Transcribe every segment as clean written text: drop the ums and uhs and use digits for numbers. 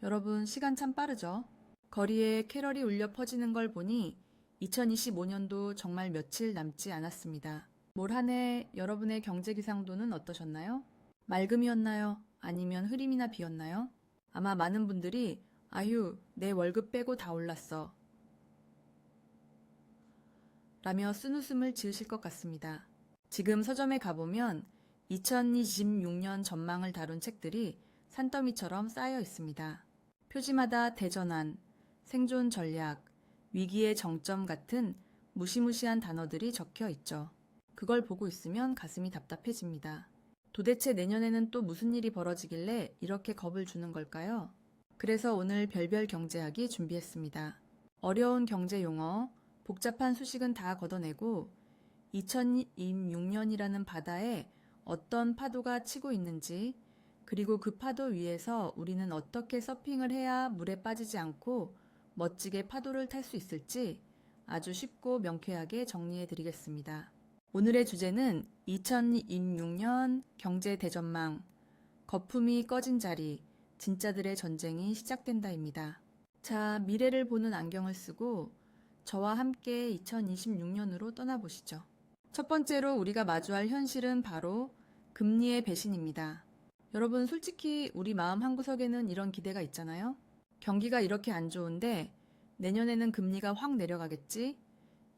여러분, 시간 참 빠르죠? 거리에 캐럴이 울려 퍼지는 걸 보니 2025년도 정말 며칠 남지 않았습니다. 올 한 해 여러분의 경제 기상도는 어떠셨나요? 맑음이었나요? 아니면 흐림이나 비였나요? 아마 많은 분들이 아휴, 내 월급 빼고 다 올랐어 라며 쓴웃음을 지으실 것 같습니다. 지금 서점에 가보면 2026년 전망을 다룬 책들이 산더미처럼 쌓여 있습니다. 표지마다 대전환, 생존 전략, 위기의 정점 같은 무시무시한 단어들이 적혀 있죠. 그걸 보고 있으면 가슴이 답답해집니다. 도대체 내년에는 또 무슨 일이 벌어지길래 이렇게 겁을 주는 걸까요? 그래서 오늘 별별 경제학이 준비했습니다. 어려운 경제 용어, 복잡한 수식은 다 걷어내고 2026년이라는 바다에 어떤 파도가 치고 있는지, 그리고 그 파도 위에서 우리는 어떻게 서핑을 해야 물에 빠지지 않고 멋지게 파도를 탈 수 있을지 아주 쉽고 명쾌하게 정리해 드리겠습니다. 오늘의 주제는 2026년 경제 대전망, 거품이 꺼진 자리, 진짜들의 전쟁이 시작된다입니다. 자, 미래를 보는 안경을 쓰고 저와 함께 2026년으로 떠나보시죠. 첫 번째로 우리가 마주할 현실은 바로 금리의 배신입니다. 여러분, 솔직히 우리 마음 한구석에는 이런 기대가 있잖아요. 경기가 이렇게 안 좋은데 내년에는 금리가 확 내려가겠지?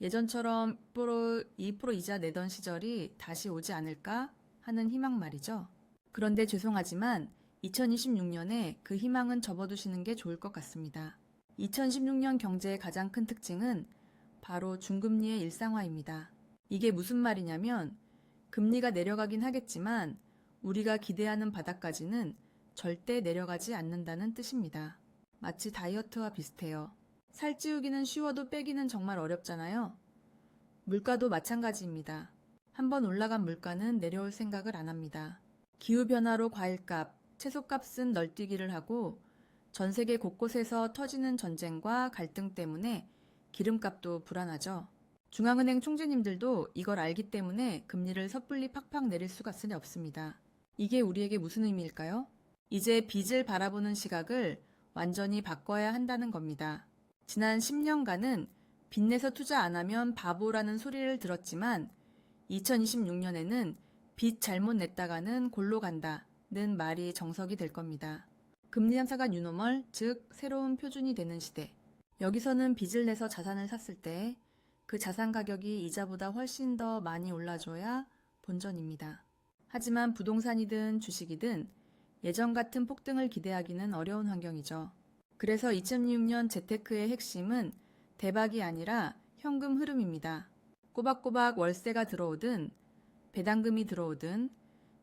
예전처럼 2% 이자 내던 시절이 다시 오지 않을까 하는 희망 말이죠. 그런데 죄송하지만 2026년에 그 희망은 접어두시는 게 좋을 것 같습니다. 2016년 경제의 가장 큰 특징은 바로 중금리의 일상화입니다. 이게 무슨 말이냐면 금리가 내려가긴 하겠지만 우리가 기대하는 바닥까지는 절대 내려가지 않는다는 뜻입니다. 마치 다이어트와 비슷해요. 살찌우기는 쉬워도 빼기는 정말 어렵잖아요. 물가도 마찬가지입니다. 한번 올라간 물가는 내려올 생각을 안 합니다. 기후변화로 과일값, 채소값은 널뛰기를 하고 전 세계 곳곳에서 터지는 전쟁과 갈등 때문에 기름값도 불안하죠. 중앙은행 총재님들도 이걸 알기 때문에 금리를 섣불리 팍팍 내릴 수가 없습니다. 이게 우리에게 무슨 의미일까요? 이제 빚을 바라보는 시각을 완전히 바꿔야 한다는 겁니다. 지난 10년간은 빚내서 투자 안 하면 바보라는 소리를 들었지만 2026년에는 빚 잘못 냈다가는 골로 간다는 말이 정석이 될 겁니다. 금리 참사가 뉴노멀, 즉 새로운 표준이 되는 시대. 여기서는 빚을 내서 자산을 샀을 때 그 자산 가격이 이자보다 훨씬 더 많이 올라줘야 본전입니다. 하지만 부동산이든 주식이든 예전 같은 폭등을 기대하기는 어려운 환경이죠. 그래서 2006년 재테크의 핵심은 대박이 아니라 현금 흐름입니다. 꼬박꼬박 월세가 들어오든 배당금이 들어오든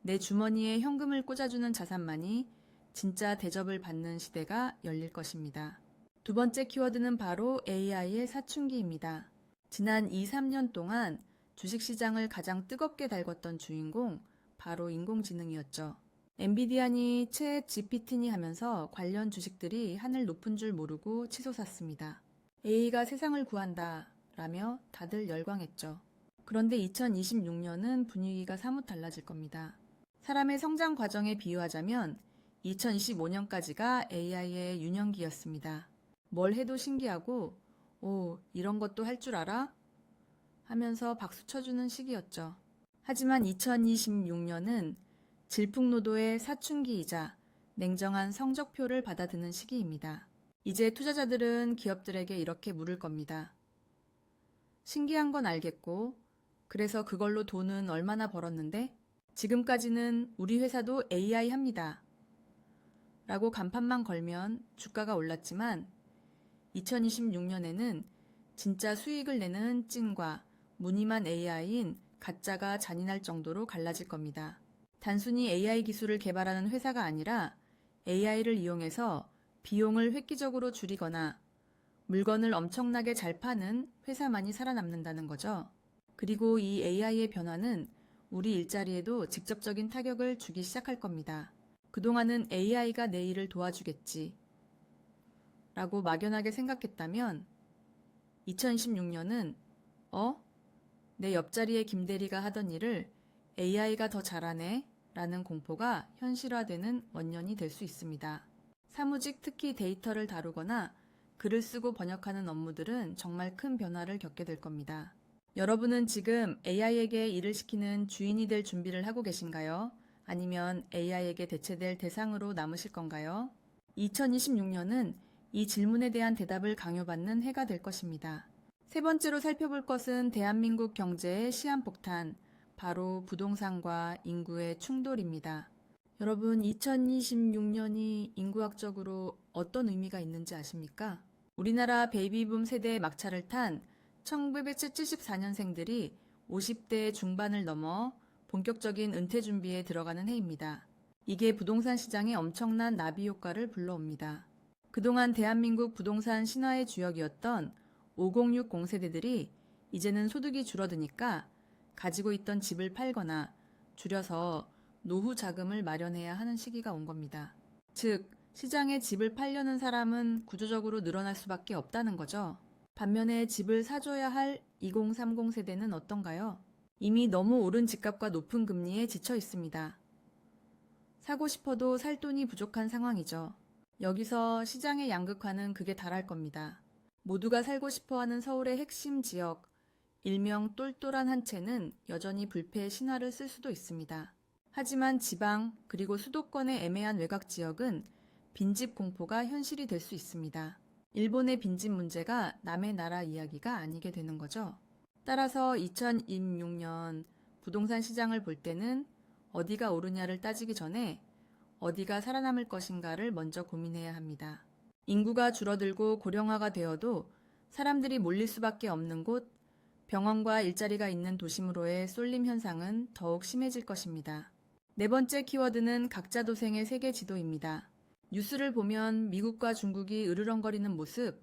내 주머니에 현금을 꽂아주는 자산만이 진짜 대접을 받는 시대가 열릴 것입니다. 두 번째 키워드는 바로 AI의 사춘기입니다. 지난 2, 3년 동안 주식시장을 가장 뜨겁게 달궜던 주인공 바로 인공지능이었죠. 엔비디아니 챗 GPT니 하면서 관련 주식들이 하늘 높은 줄 모르고 치솟았습니다. AI가 세상을 구한다 라며 다들 열광했죠. 그런데 2026년은 분위기가 사뭇 달라질 겁니다. 사람의 성장 과정에 비유하자면 2025년까지가 AI의 유년기였습니다. 뭘 해도 신기하고 오, 이런 것도 할 줄 알아? 하면서 박수 쳐주는 시기였죠. 하지만 2026년은 질풍노도의 사춘기이자 냉정한 성적표를 받아드는 시기입니다. 이제 투자자들은 기업들에게 이렇게 물을 겁니다. 신기한 건 알겠고, 그래서 그걸로 돈은 얼마나 벌었는데? 지금까지는 우리 회사도 AI 합니다. 라고 간판만 걸면 주가가 올랐지만 2026년에는 진짜 수익을 내는 찐과 무늬만 AI인 가짜가 잔인할 정도로 갈라질 겁니다. 단순히 AI 기술을 개발하는 회사가 아니라 AI를 이용해서 비용을 획기적으로 줄이거나 물건을 엄청나게 잘 파는 회사만이 살아남는다는 거죠. 그리고 이 AI의 변화는 우리 일자리에도 직접적인 타격을 주기 시작할 겁니다. 그동안은 AI가 내 일을 도와주겠지 라고 막연하게 생각했다면 2026년은 내 옆자리의 김대리가 하던 일을 AI가 더 잘하네 라는 공포가 현실화되는 원년이 될 수 있습니다. 사무직 특히 데이터를 다루거나 글을 쓰고 번역하는 업무들은 정말 큰 변화를 겪게 될 겁니다. 여러분은 지금 AI에게 일을 시키는 주인이 될 준비를 하고 계신가요? 아니면 AI에게 대체될 대상으로 남으실 건가요? 2026년은 이 질문에 대한 대답을 강요받는 해가 될 것입니다. 세 번째로 살펴볼 것은 대한민국 경제의 시한폭탄, 바로 부동산과 인구의 충돌입니다. 여러분, 2026년이 인구학적으로 어떤 의미가 있는지 아십니까? 우리나라 베이비붐 세대의 막차를 탄 1974년생들이 50대 중반을 넘어 본격적인 은퇴 준비에 들어가는 해입니다. 이게 부동산 시장에 엄청난 나비 효과를 불러옵니다. 그동안 대한민국 부동산 신화의 주역이었던 5060 세대들이 이제는 소득이 줄어드니까 가지고 있던 집을 팔거나 줄여서 노후 자금을 마련해야 하는 시기가 온 겁니다. 즉, 시장에 집을 팔려는 사람은 구조적으로 늘어날 수밖에 없다는 거죠. 반면에 집을 사줘야 할 2030 세대는 어떤가요? 이미 너무 오른 집값과 높은 금리에 지쳐 있습니다. 사고 싶어도 살 돈이 부족한 상황이죠. 여기서 시장의 양극화는 극에 달할 겁니다. 모두가 살고 싶어하는 서울의 핵심 지역, 일명 똘똘한 한 채는 여전히 불패의 신화를 쓸 수도 있습니다. 하지만 지방 그리고 수도권의 애매한 외곽 지역은 빈집 공포가 현실이 될 수 있습니다. 일본의 빈집 문제가 남의 나라 이야기가 아니게 되는 거죠. 따라서 2026년 부동산 시장을 볼 때는 어디가 오르냐를 따지기 전에 어디가 살아남을 것인가를 먼저 고민해야 합니다. 인구가 줄어들고 고령화가 되어도 사람들이 몰릴 수밖에 없는 곳, 병원과 일자리가 있는 도심으로의 쏠림 현상은 더욱 심해질 것입니다. 네 번째 키워드는 각자 도생의 세계 지도입니다. 뉴스를 보면 미국과 중국이 으르렁거리는 모습,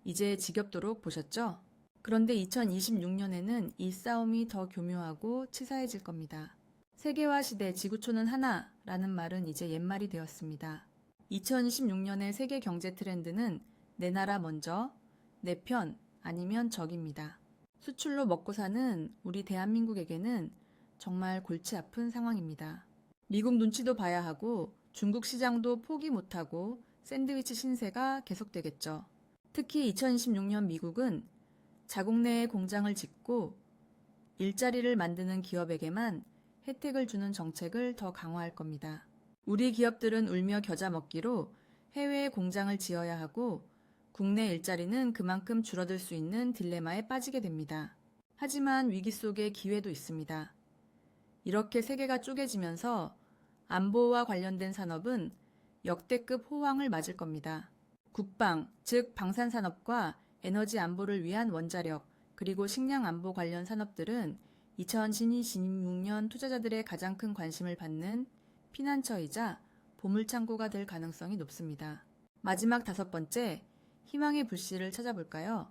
이제 지겹도록 보셨죠? 그런데 2026년에는 이 싸움이 더 교묘하고 치사해질 겁니다. 세계화 시대 지구촌은 하나라는 말은 이제 옛말이 되었습니다. 2026년의 세계 경제 트렌드는 내 나라 먼저, 내 편 아니면 적입니다. 수출로 먹고 사는 우리 대한민국에게는 정말 골치 아픈 상황입니다. 미국 눈치도 봐야 하고 중국 시장도 포기 못하고 샌드위치 신세가 계속되겠죠. 특히 2026년 미국은 자국 내에 공장을 짓고 일자리를 만드는 기업에게만 혜택을 주는 정책을 더 강화할 겁니다. 우리 기업들은 울며 겨자 먹기로 해외에 공장을 지어야 하고 국내 일자리는 그만큼 줄어들 수 있는 딜레마에 빠지게 됩니다. 하지만 위기 속에 기회도 있습니다. 이렇게 세계가 쪼개지면서 안보와 관련된 산업은 역대급 호황을 맞을 겁니다. 국방, 즉 방산산업과 에너지 안보를 위한 원자력, 그리고 식량 안보 관련 산업들은 2026년 투자자들의 가장 큰 관심을 받는 피난처이자 보물창고가 될 가능성이 높습니다. 마지막 다섯 번째, 희망의 불씨를 찾아볼까요?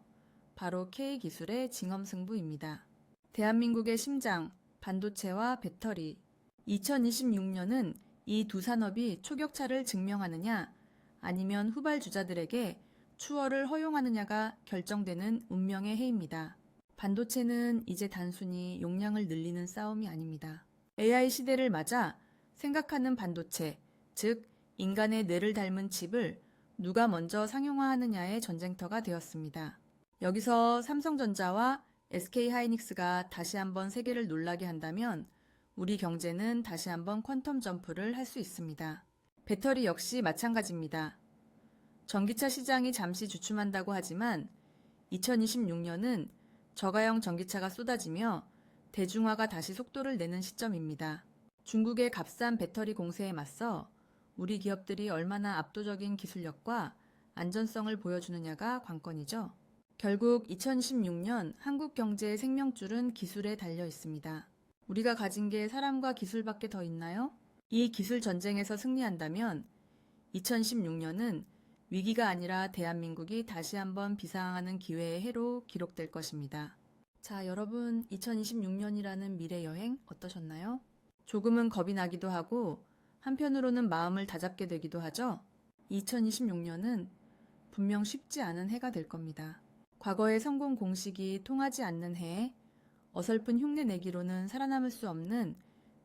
바로 K기술의 징검승부입니다. 대한민국의 심장, 반도체와 배터리. 2026년은 이 두 산업이 초격차를 증명하느냐, 아니면 후발주자들에게 추월을 허용하느냐가 결정되는 운명의 해입니다. 반도체는 이제 단순히 용량을 늘리는 싸움이 아닙니다. AI 시대를 맞아 생각하는 반도체, 즉 인간의 뇌를 닮은 칩을 누가 먼저 상용화하느냐의 전쟁터가 되었습니다. 여기서 삼성전자와 SK하이닉스가 다시 한번 세계를 놀라게 한다면 우리 경제는 다시 한번 퀀텀 점프를 할 수 있습니다. 배터리 역시 마찬가지입니다. 전기차 시장이 잠시 주춤한다고 하지만 2026년은 저가형 전기차가 쏟아지며 대중화가 다시 속도를 내는 시점입니다. 중국의 값싼 배터리 공세에 맞서 우리 기업들이 얼마나 압도적인 기술력과 안전성을 보여주느냐가 관건이죠. 결국 2016년 한국 경제의 생명줄은 기술에 달려 있습니다. 우리가 가진 게 사람과 기술밖에 더 있나요? 이 기술 전쟁에서 승리한다면 2016년은 위기가 아니라 대한민국이 다시 한번 비상하는 기회의 해로 기록될 것입니다. 자, 여러분 2026년이라는 미래 여행 어떠셨나요? 조금은 겁이 나기도 하고 한편으로는 마음을 다잡게 되기도 하죠. 2026년은 분명 쉽지 않은 해가 될 겁니다. 과거의 성공 공식이 통하지 않는 해에 어설픈 흉내 내기로는 살아남을 수 없는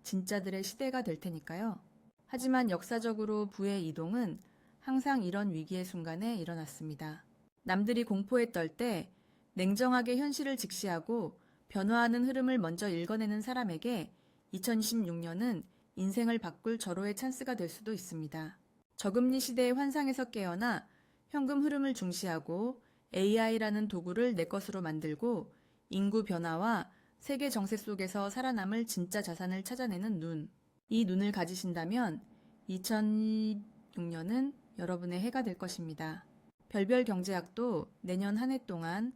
진짜들의 시대가 될 테니까요. 하지만 역사적으로 부의 이동은 항상 이런 위기의 순간에 일어났습니다. 남들이 공포에 떨 때 냉정하게 현실을 직시하고 변화하는 흐름을 먼저 읽어내는 사람에게 2026년은 인생을 바꿀 절호의 찬스가 될 수도 있습니다. 저금리 시대의 환상에서 깨어나 현금 흐름을 중시하고 AI라는 도구를 내 것으로 만들고 인구 변화와 세계 정세 속에서 살아남을 진짜 자산을 찾아내는 눈. 이 눈을 가지신다면 2026년은 여러분의 해가 될 것입니다. 별별 경제학도 내년 한 해 동안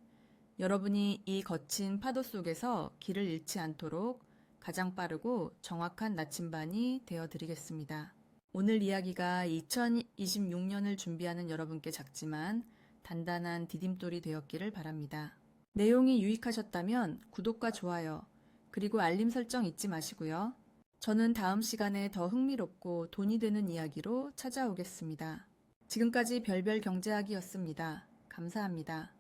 여러분이 이 거친 파도 속에서 길을 잃지 않도록 가장 빠르고 정확한 나침반이 되어드리겠습니다. 오늘 이야기가 2026년을 준비하는 여러분께 작지만 단단한 디딤돌이 되었기를 바랍니다. 내용이 유익하셨다면 구독과 좋아요, 그리고 알림 설정 잊지 마시고요. 저는 다음 시간에 더 흥미롭고 돈이 되는 이야기로 찾아오겠습니다. 지금까지 별별 경제학이었습니다. 감사합니다.